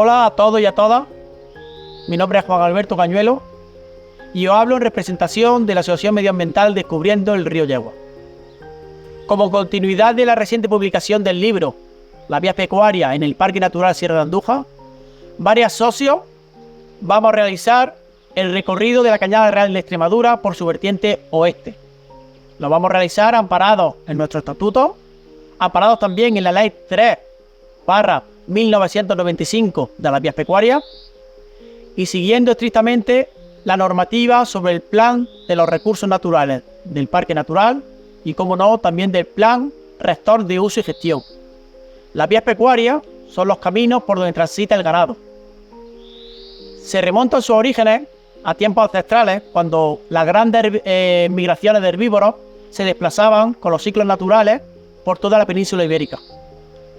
Hola a todos y a todas, mi nombre es Juan Alberto Cañuelo y os hablo en representación de la Asociación Medioambiental Descubriendo el Río Yegua. Como continuidad de la reciente publicación del libro La Vía Pecuaria en el Parque Natural Sierra de Andújar, varios socios vamos a realizar el recorrido de la Cañada Real de Extremadura por su vertiente oeste. Lo vamos a realizar amparados en nuestro estatuto, amparados también en la Ley 3/1995 de las vías pecuarias y siguiendo estrictamente la normativa sobre el plan de los recursos naturales del Parque Natural y, como no, también del Plan Rector de Uso y Gestión. Las vías pecuarias son los caminos por donde transita el ganado. Se remontan sus orígenes a tiempos ancestrales, cuando las grandes migraciones de herbívoros se desplazaban con los ciclos naturales por toda la península ibérica.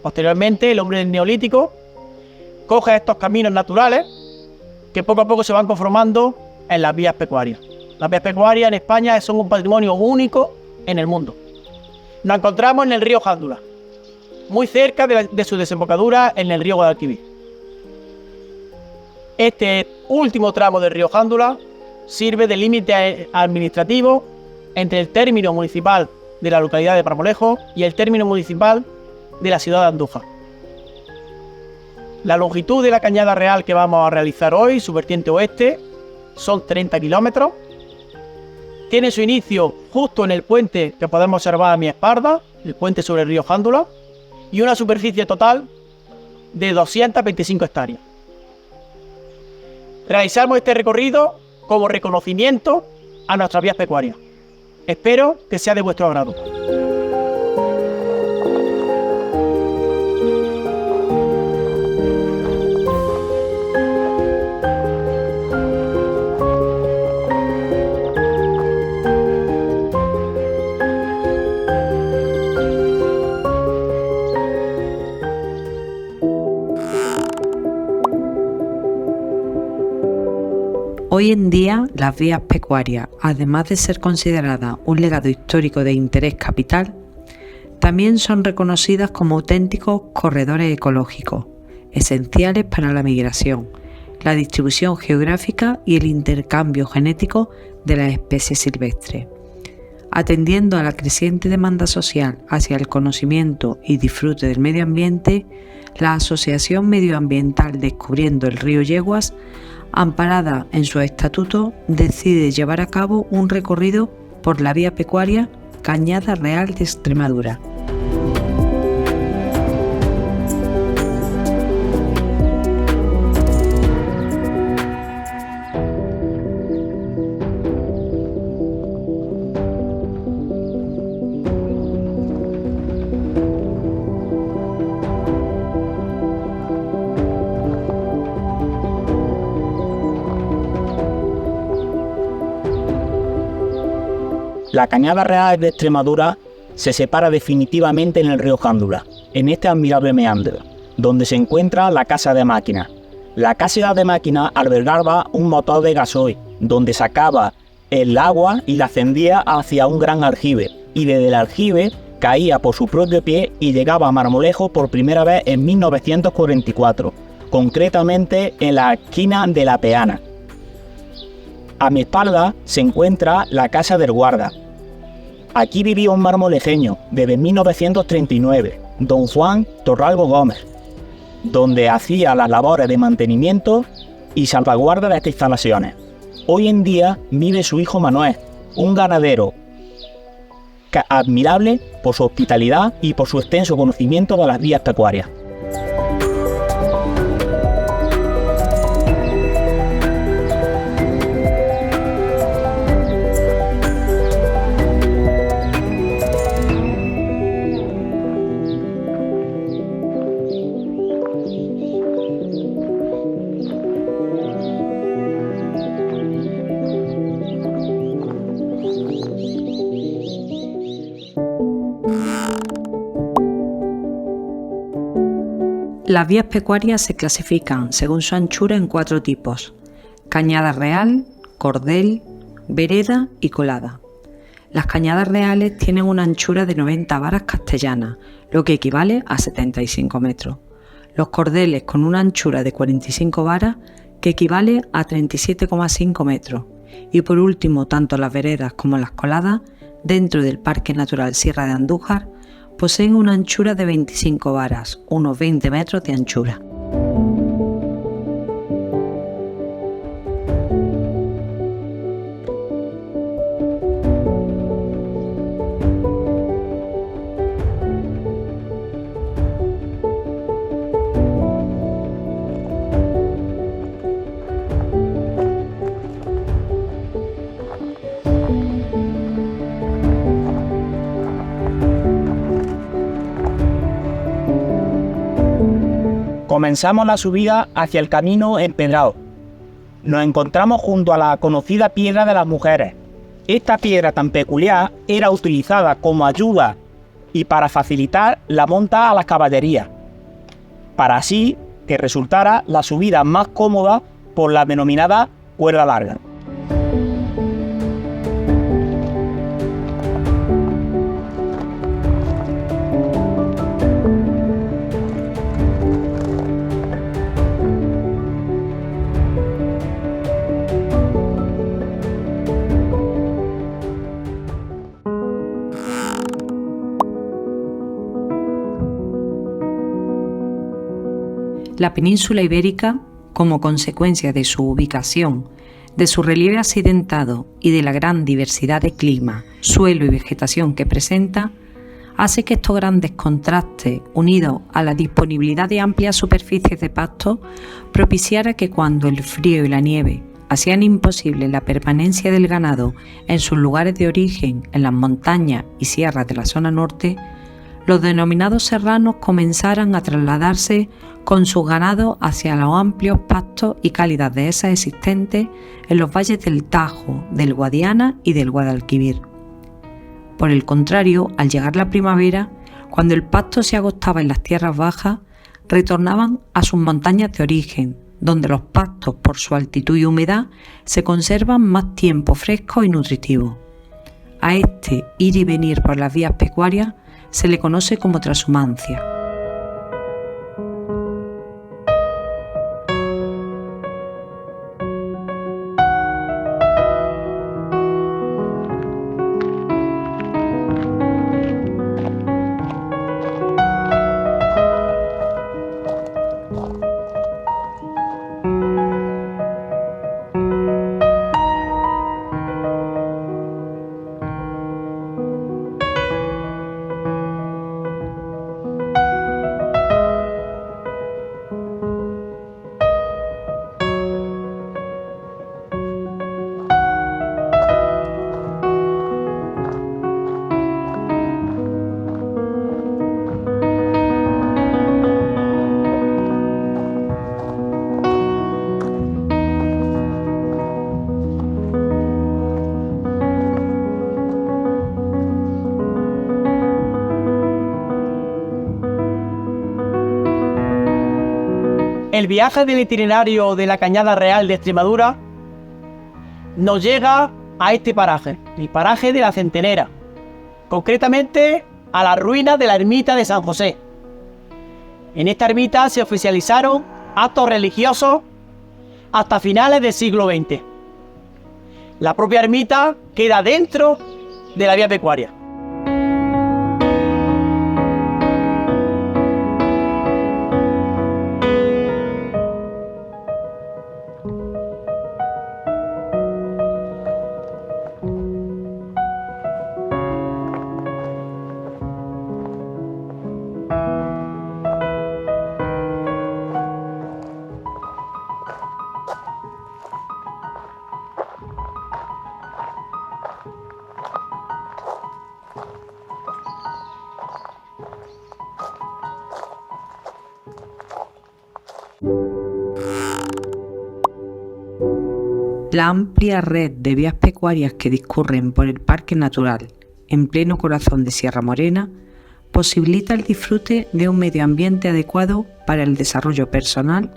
Posteriormente, el hombre del Neolítico coge estos caminos naturales que poco a poco se van conformando en las vías pecuarias. Las vías pecuarias en España son un patrimonio único en el mundo. Nos encontramos en el río Jándula, muy cerca de su desembocadura en el río Guadalquivir. Este último tramo del río Jándula sirve de límite administrativo entre el término municipal de la localidad de Marmolejo y el término municipal de la ciudad de Andújar. La longitud de la Cañada Real que vamos a realizar hoy, su vertiente oeste, son 30 kilómetros. Tiene su inicio justo en el puente que podemos observar a mi espalda, el puente sobre el río Jándula, y una superficie total de 225 hectáreas. Realizamos este recorrido como reconocimiento a nuestras vías pecuarias. Espero que sea de vuestro agrado. Hoy en día, las vías pecuarias, además de ser consideradas un legado histórico de interés capital, también son reconocidas como auténticos corredores ecológicos, esenciales para la migración, la distribución geográfica y el intercambio genético de las especies silvestres. Atendiendo a la creciente demanda social hacia el conocimiento y disfrute del medio ambiente, la Asociación Medioambiental Descubriendo el Río Yeguas, amparada en su estatuto, decide llevar a cabo un recorrido por la vía pecuaria Cañada Real de Extremadura. La Cañada Real de Extremadura se separa definitivamente en el río Jándula, en este admirable meandro, donde se encuentra la Casa de Máquinas. La Casa de Máquinas albergaba un motor de gasoil, donde sacaba el agua y la ascendía hacia un gran aljibe, y desde el aljibe caía por su propio pie y llegaba a Marmolejo por primera vez en 1944, concretamente en la esquina de La Peana. A mi espalda se encuentra la Casa del Guarda. Aquí vivía un marmolejeño desde 1939, don Juan Torralbo Gómez, donde hacía las labores de mantenimiento y salvaguarda de estas instalaciones. Hoy en día vive su hijo Manuel, un ganadero admirable por su hospitalidad y por su extenso conocimiento de las vías pecuarias. Las vías pecuarias se clasifican según su anchura en 4 tipos: cañada real, cordel, vereda y colada. Las cañadas reales tienen una anchura de 90 varas castellanas, lo que equivale a 75 metros. los cordeles con una anchura de 45 varas, que equivale a 37,5 metros, y por último tanto las veredas como las coladas dentro del Parque Natural Sierra de Andújar poseen una anchura de 25 varas, unos 20 metros de anchura. Comenzamos la subida hacia el camino empedrado. Nos encontramos junto a la conocida Piedra de las Mujeres. Esta piedra tan peculiar era utilizada como ayuda y para facilitar la monta a las caballerías, para así que resultara la subida más cómoda por la denominada cuerda larga. La península ibérica, como consecuencia de su ubicación, de su relieve accidentado y de la gran diversidad de clima, suelo y vegetación que presenta, hace que estos grandes contrastes, unidos a la disponibilidad de amplias superficies de pasto, propiciara que cuando el frío y la nieve hacían imposible la permanencia del ganado en sus lugares de origen, en las montañas y sierras de la zona norte, los denominados serranos comenzaran a trasladarse con sus ganados hacia los amplios pastos y cálidas dehesas existentes en los valles del Tajo, del Guadiana y del Guadalquivir. Por el contrario, al llegar la primavera, cuando el pasto se agotaba en las tierras bajas, retornaban a sus montañas de origen, donde los pastos, por su altitud y humedad, se conservan más tiempo frescos y nutritivos. A este ir y venir por las vías pecuarias se le conoce como trashumancia. El viaje del itinerario de la Cañada Real de Extremadura nos llega a este paraje, el paraje de la Centenera, concretamente a la ruina de la ermita de San José. En esta ermita se oficializaron actos religiosos hasta finales del siglo XX. La propia ermita queda dentro de la vía pecuaria. La amplia red de vías pecuarias que discurren por el Parque Natural, en pleno corazón de Sierra Morena, posibilita el disfrute de un medio ambiente adecuado para el desarrollo personal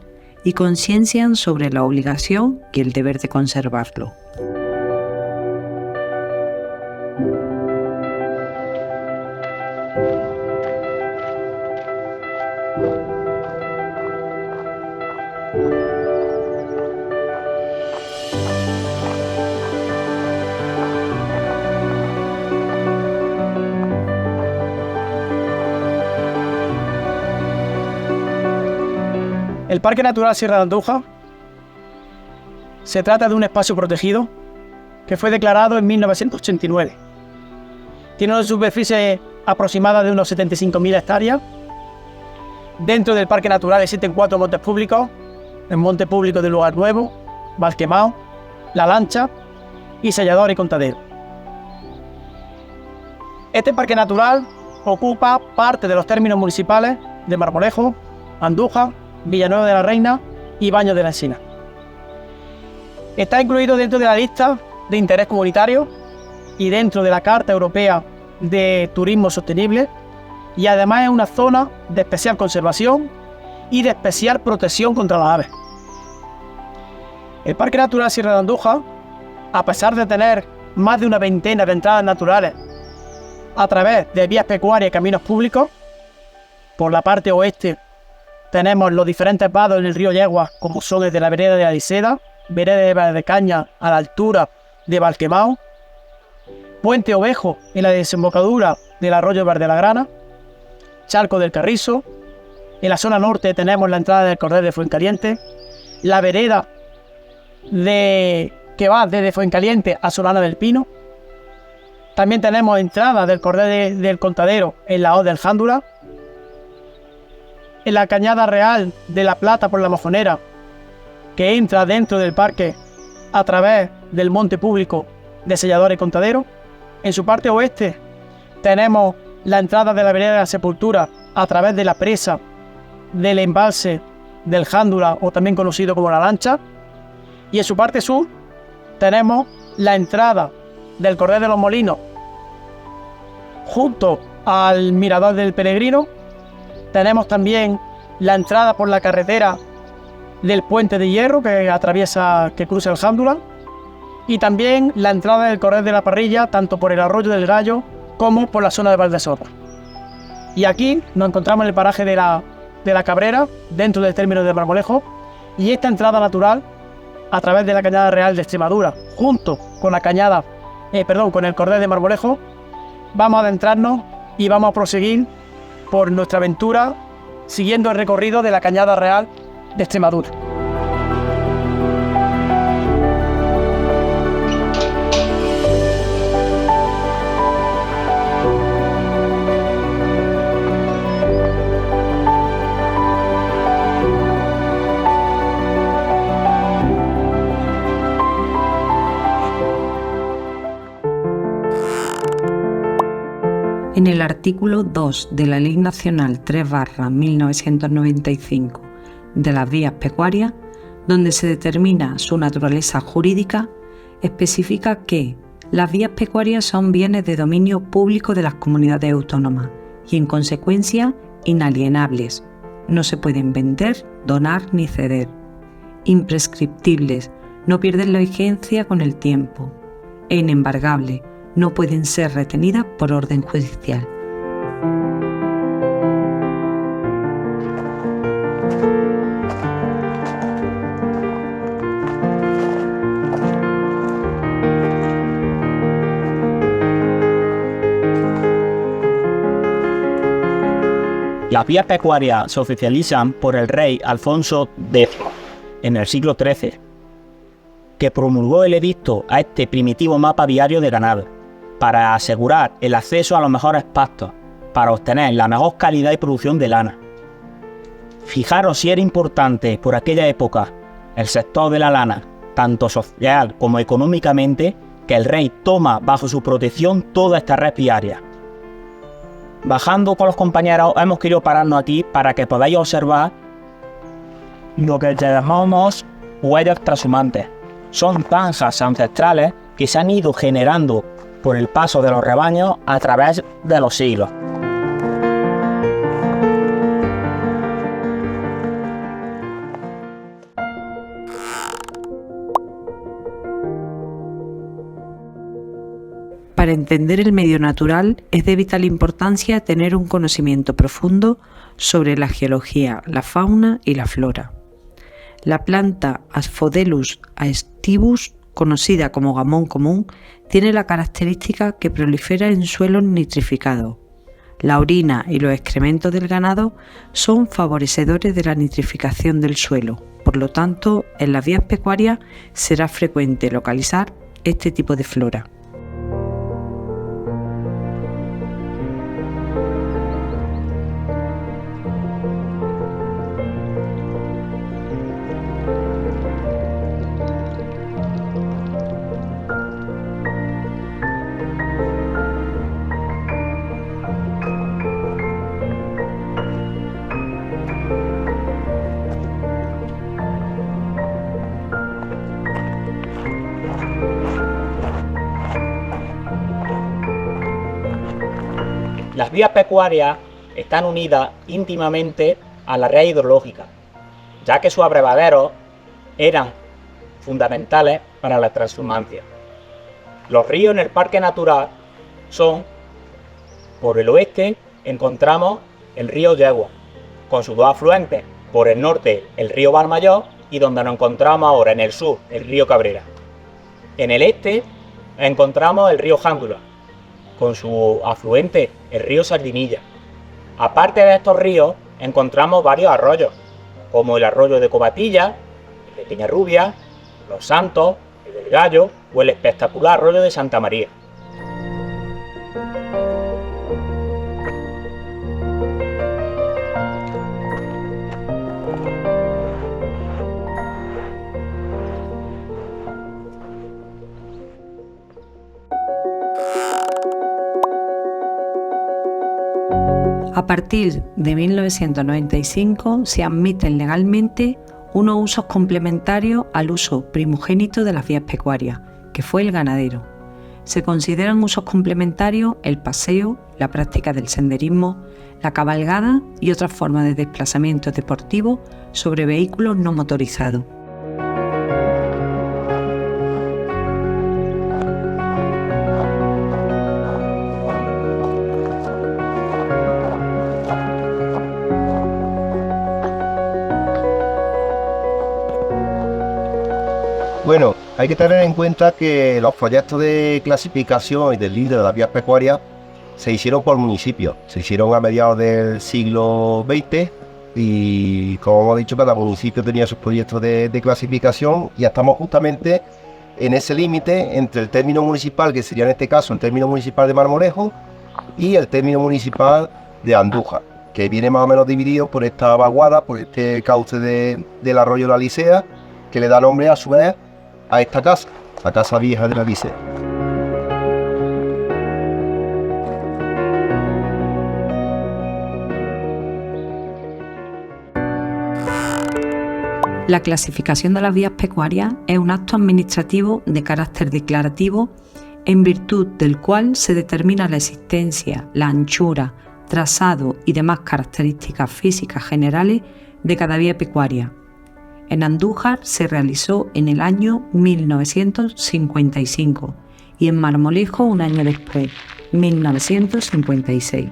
y conciencian sobre la obligación y el deber de conservarlo. El Parque Natural Sierra de Andújar se trata de un espacio protegido que fue declarado en 1989. Tiene una superficie aproximada de unos 75.000 hectáreas. Dentro del Parque Natural existen 4 montes públicos: el Monte Público de Lugar Nuevo, Valquemao, La Lancha y Sellador y Contadero. Este parque natural ocupa parte de los términos municipales de Marmolejo, Andújar, Villanueva de la Reina y Baños de la Encina. Está incluido dentro de la lista de interés comunitario y dentro de la Carta Europea de Turismo Sostenible, y además es una zona de especial conservación y de especial protección contra las aves. El Parque Natural Sierra de Andújar, a pesar de tener más de una veintena de entradas naturales a través de vías pecuarias y caminos públicos, por la parte oeste tenemos los diferentes vados en el río Yegua, como son el de la vereda de la Liseda, vereda de Valdecañas a la altura de Valquemao, Puente Ovejo en la desembocadura del arroyo Verde la Grana, Charco del Carrizo. En la zona norte tenemos la entrada del Cordel de Fuencaliente, la vereda que va desde Fuencaliente a Solana del Pino. También tenemos entrada del Cordel del Contadero en la Hoz del Jándula, en la Cañada Real de la Plata por la Mojonera, que entra dentro del parque a través del monte público de Sellador y Contadero. En su parte oeste tenemos la entrada de la vereda de la Sepultura a través de la presa del embalse del Jándula, o también conocido como La Lancha. Y en su parte sur tenemos la entrada del Cordel de los Molinos junto al Mirador del Peregrino. Tenemos también la entrada por la carretera del Puente de Hierro que cruza el Jándula, y también la entrada del Cordel de la Parrilla, tanto por el Arroyo del Gallo como por la zona de Valdesota. Y aquí nos encontramos en el paraje de la Cabrera, dentro del término de Marmolejo, y esta entrada natural a través de la Cañada Real de Extremadura, junto con con el Cordel de Marmolejo, vamos a adentrarnos y vamos a proseguir por nuestra aventura siguiendo el recorrido de la Cañada Real de Extremadura. En el artículo 2 de la Ley Nacional 3/1995 de las vías pecuarias, donde se determina su naturaleza jurídica, especifica que las vías pecuarias son bienes de dominio público de las comunidades autónomas y, en consecuencia, inalienables. No se pueden vender, donar ni ceder. Imprescriptibles, no pierden la vigencia con el tiempo. E inembargables, no pueden ser retenidas por orden judicial. Las vías pecuarias se oficializan por el rey Alfonso X en el siglo XIII, que promulgó el edicto a este primitivo mapa viario de ganado, para asegurar el acceso a los mejores pastos, para obtener la mejor calidad y producción de lana. Fijaros si era importante por aquella época el sector de la lana, tanto social como económicamente, que el rey toma bajo su protección toda esta red viaria. Bajando con los compañeros hemos querido pararnos aquí para que podáis observar lo que llamamos huellas trashumantes. Son zanjas ancestrales que se han ido generando por el paso de los rebaños a través de los siglos. Para entender el medio natural es de vital importancia tener un conocimiento profundo sobre la geología, la fauna y la flora. La planta Asphodelus aestivus, conocida como gamón común, tiene la característica que prolifera en suelos nitrificados. La orina y los excrementos del ganado son favorecedores de la nitrificación del suelo. Por lo tanto, en las vías pecuarias será frecuente localizar este tipo de flora. Las vías pecuarias están unidas íntimamente a la red hidrológica, ya que sus abrevaderos eran fundamentales para la transhumancia. Los ríos en el parque natural son: por el oeste encontramos el río Yegua, con sus dos afluentes, por el norte el río Valmayor y donde nos encontramos ahora en el sur el río Cabrera. En el este encontramos el río Jándula, con su afluente el río Sardinilla. Aparte de estos ríos encontramos varios arroyos, como el arroyo de Covatilla, el de Peñarrubia, Los Santos, el del Gallo o el espectacular arroyo de Santa María. A partir de 1995 se admiten legalmente unos usos complementarios al uso primogénito de las vías pecuarias, que fue el ganadero. Se consideran usos complementarios el paseo, la práctica del senderismo, la cabalgada y otras formas de desplazamiento deportivo sobre vehículos no motorizados. Bueno, hay que tener en cuenta que los proyectos de clasificación y del líder de las vías pecuarias se hicieron por municipios. Se hicieron a mediados del siglo XX y, como hemos dicho, cada municipio tenía sus proyectos de clasificación y estamos justamente en ese límite entre el término municipal, que sería en este caso el término municipal de Marmolejo, y el término municipal de Andújar, que viene más o menos dividido por esta vaguada, por este cauce del arroyo de la Licea, que le da nombre a su vez a esta casa, la casa vieja de la Licea. La clasificación de las vías pecuarias es un acto administrativo de carácter declarativo en virtud del cual se determina la existencia, la anchura, trazado y demás características físicas generales de cada vía pecuaria. En Andújar se realizó en el año 1955 y en Marmolejo un año después, 1956.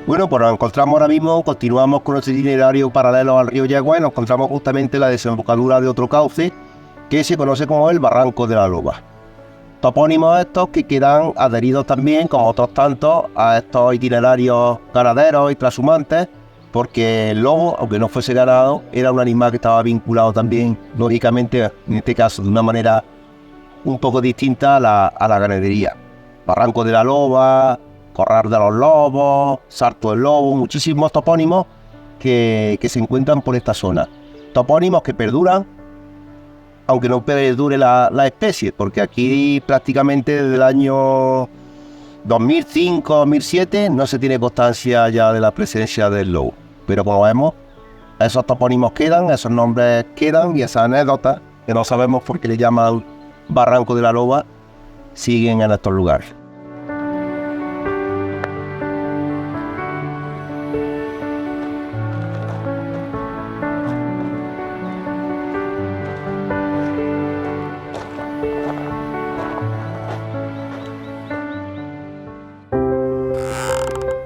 Bueno, pues nos encontramos ahora mismo, continuamos con nuestro itinerario paralelo al río Yegua y nos encontramos justamente en la desembocadura de otro cauce que se conoce como el Barranco de la Loba. Topónimos estos que quedan adheridos también, como otros tantos, a estos itinerarios ganaderos y transhumantes, porque el lobo, aunque no fuese ganado, era un animal que estaba vinculado también, lógicamente, en este caso, de una manera un poco distinta a la ganadería. Barranco de la Loba, Corral de los Lobos, Sarto del Lobo, muchísimos topónimos que se encuentran por esta zona. Topónimos que perduran, aunque no perdure la especie, porque aquí prácticamente desde el año 2005-2007 no se tiene constancia ya de la presencia del lobo. Pero como vemos, esos topónimos quedan, esos nombres quedan y esas anécdotas, que no sabemos por qué le llaman Barranco de la Loba, siguen en estos lugares.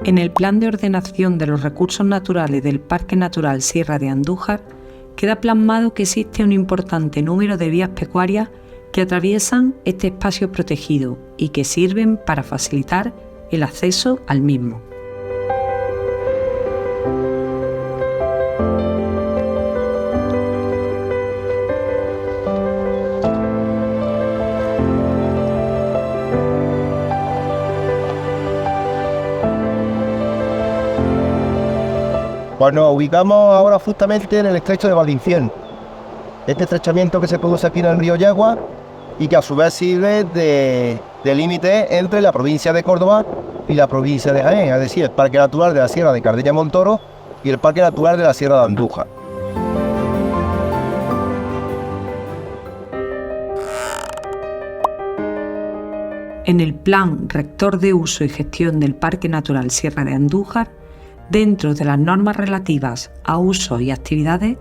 En el Plan de Ordenación de los Recursos Naturales del Parque Natural Sierra de Andújar queda plasmado que existe un importante número de vías pecuarias que atraviesan este espacio protegido y que sirven para facilitar el acceso al mismo. Pues nos ubicamos ahora justamente en el estrecho de Valdicien. Este estrechamiento que se produce aquí en el río Yagua y que a su vez sirve de límite entre la provincia de Córdoba y la provincia de Jaén, es decir, el Parque Natural de la Sierra de Cardeña-Montoro y el Parque Natural de la Sierra de Andújar. En el Plan Rector de Uso y Gestión del Parque Natural Sierra de Andújar, dentro de las normas relativas a usos y actividades,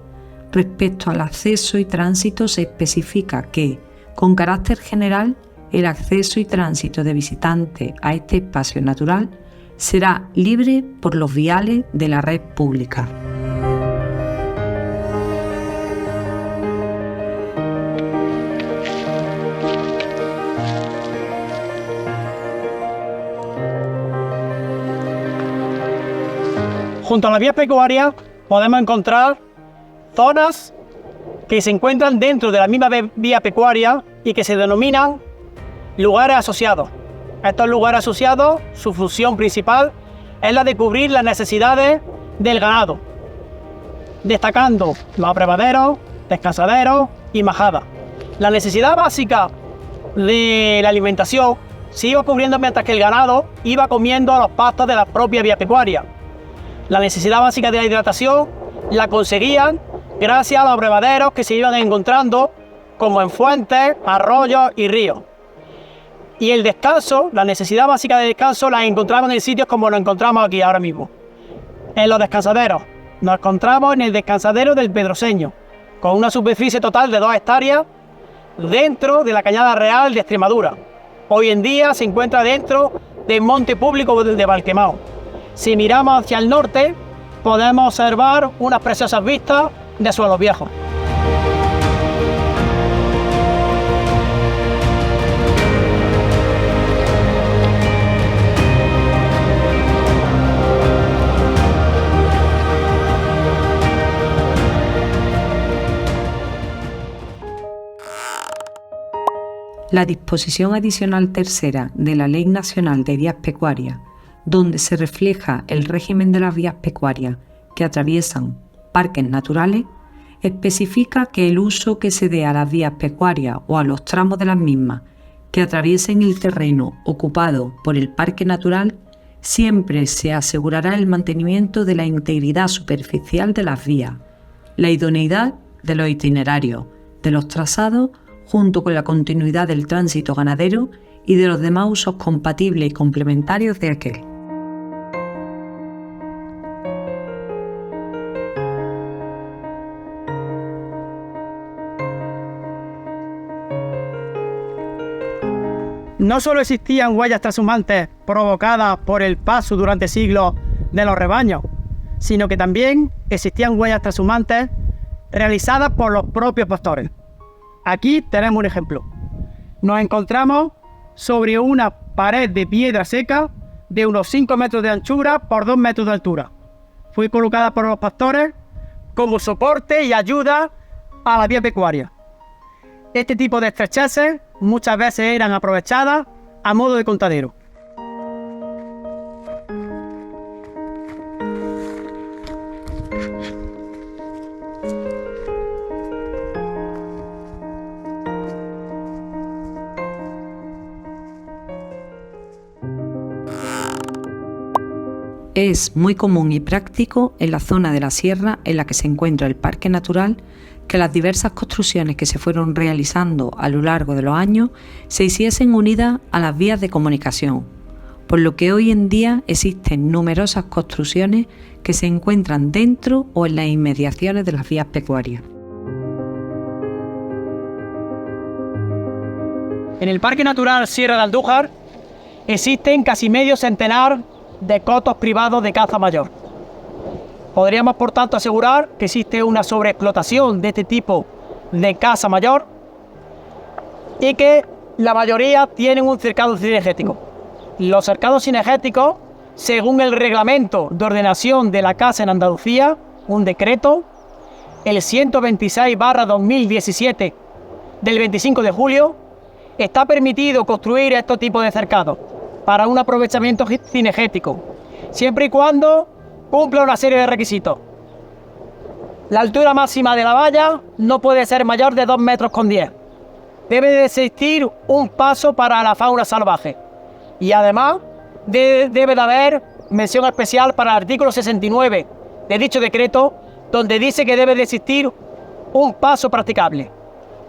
respecto al acceso y tránsito se especifica que, con carácter general, el acceso y tránsito de visitantes a este espacio natural será libre por los viales de la red pública. Junto a las vías pecuarias podemos encontrar zonas que se encuentran dentro de la misma vía pecuaria y que se denominan lugares asociados. Estos lugares asociados, su función principal es la de cubrir las necesidades del ganado, destacando los abrevaderos, descansaderos y majadas. La necesidad básica de la alimentación se iba cubriendo mientras que el ganado iba comiendo los pastos de la propia vía pecuaria. La necesidad básica de la hidratación la conseguían gracias a los abrevaderos que se iban encontrando como en fuentes, arroyos y ríos. Y el descanso, la necesidad básica de descanso la encontramos en sitios como nos encontramos aquí ahora mismo. En los descansaderos, nos encontramos en el descansadero del Pedroseño, con una superficie total de 2 hectáreas dentro de la Cañada Real de Extremadura. Hoy en día se encuentra dentro del monte público de Valquemao. Si miramos hacia el norte, podemos observar unas preciosas vistas de suelos viejos. La disposición adicional tercera de la Ley Nacional de Vías Pecuarias, donde se refleja el régimen de las vías pecuarias que atraviesan parques naturales, especifica que el uso que se dé a las vías pecuarias o a los tramos de las mismas que atraviesen el terreno ocupado por el parque natural, siempre se asegurará el mantenimiento de la integridad superficial de las vías, la idoneidad de los itinerarios, de los trazados, junto con la continuidad del tránsito ganadero y de los demás usos compatibles y complementarios de aquel. No solo existían huellas trashumantes provocadas por el paso durante siglos de los rebaños, sino que también existían huellas trashumantes realizadas por los propios pastores. Aquí tenemos un ejemplo. Nos encontramos sobre una pared de piedra seca de unos 5 metros de anchura por 2 metros de altura. Fue colocada por los pastores como soporte y ayuda a la vía pecuaria. Este tipo de estrecheces muchas veces eran aprovechadas a modo de contadero. Es muy común y práctico en la zona de la sierra en la que se encuentra el parque natural que las diversas construcciones que se fueron realizando a lo largo de los años se hiciesen unidas a las vías de comunicación, por lo que hoy en día existen numerosas construcciones que se encuentran dentro o en las inmediaciones de las vías pecuarias. En el Parque Natural Sierra de Andújar existen casi medio centenar de cotos privados de caza mayor. Podríamos, por tanto, asegurar que existe una sobreexplotación de este tipo de caza mayor y que la mayoría tienen un cercado cinegético. Los cercados cinegéticos, según el reglamento de ordenación de la caza en Andalucía, un decreto, el 126/2017 del 25 de julio, está permitido construir estos tipos de cercados para un aprovechamiento cinegético, siempre y cuando cumpla una serie de requisitos. La altura máxima de la valla no puede ser mayor de 2,10 metros. Debe de existir un paso para la fauna salvaje. Y además debe de haber mención especial para el artículo 69 de dicho decreto, donde dice que debe de existir un paso practicable.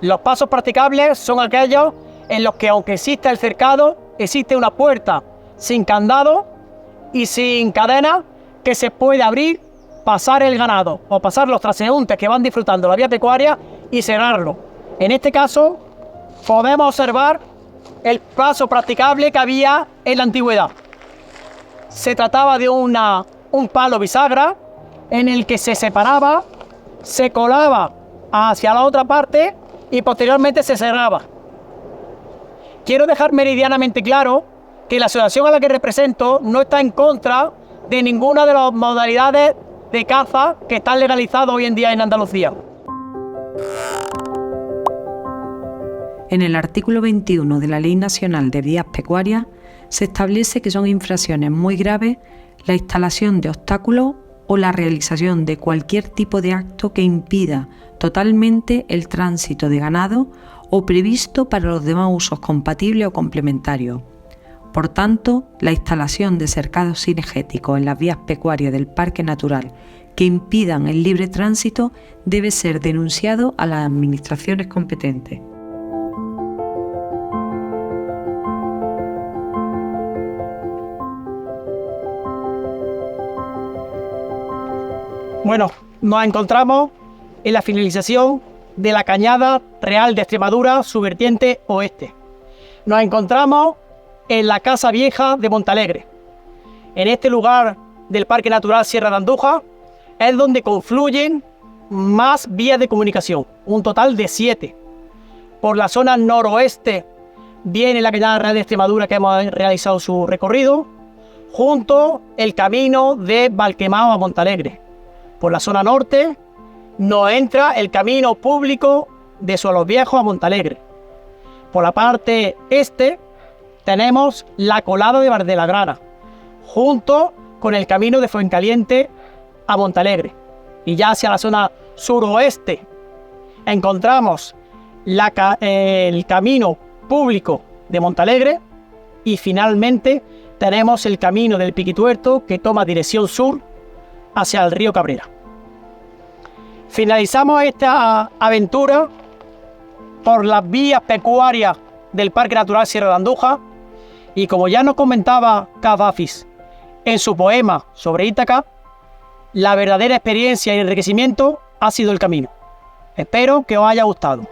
Los pasos practicables son aquellos en los que, aunque exista el cercado, existe una puerta sin candado y sin cadena que se puede abrir, pasar el ganado o pasar los transeúntes que van disfrutando la vía pecuaria y cerrarlo. En este caso, podemos observar el paso practicable que había en la antigüedad. Se trataba de un palo bisagra en el que se separaba, se colaba hacia la otra parte y posteriormente se cerraba. Quiero dejar meridianamente claro que la asociación a la que represento no está en contra de ninguna de las modalidades de caza que están legalizadas hoy en día en Andalucía. En el artículo 21 de la Ley Nacional de Vías Pecuarias se establece que son infracciones muy graves la instalación de obstáculos o la realización de cualquier tipo de acto que impida totalmente el tránsito de ganado o previsto para los demás usos compatibles o complementarios. Por tanto, la instalación de cercados cinegéticos en las vías pecuarias del Parque Natural que impidan el libre tránsito debe ser denunciado a las administraciones competentes. Bueno, nos encontramos en la finalización de la Cañada Real de Extremadura, su vertiente oeste. Nos encontramos en la Casa Vieja de Montalegre. En este lugar del Parque Natural Sierra de Andújar es donde confluyen más vías de comunicación, un total de 7. Por la zona noroeste viene la Cañada Real de Extremadura, que hemos realizado su recorrido, junto el camino de Valquemao a Montalegre. Por la zona norte nos entra el camino público de Suelos Viejos a Montalegre. Por la parte este tenemos la Colada de Valdelagrana, junto con el camino de Fuencaliente a Montalegre. Y ya hacia la zona suroeste encontramos el camino público de Montalegre y finalmente tenemos el camino del Piquituerto que toma dirección sur hacia el río Cabrera. Finalizamos esta aventura por las vías pecuarias del Parque Natural Sierra de Andújar y, como ya nos comentaba Cavafis en su poema sobre Ítaca, la verdadera experiencia y enriquecimiento ha sido el camino. Espero que os haya gustado.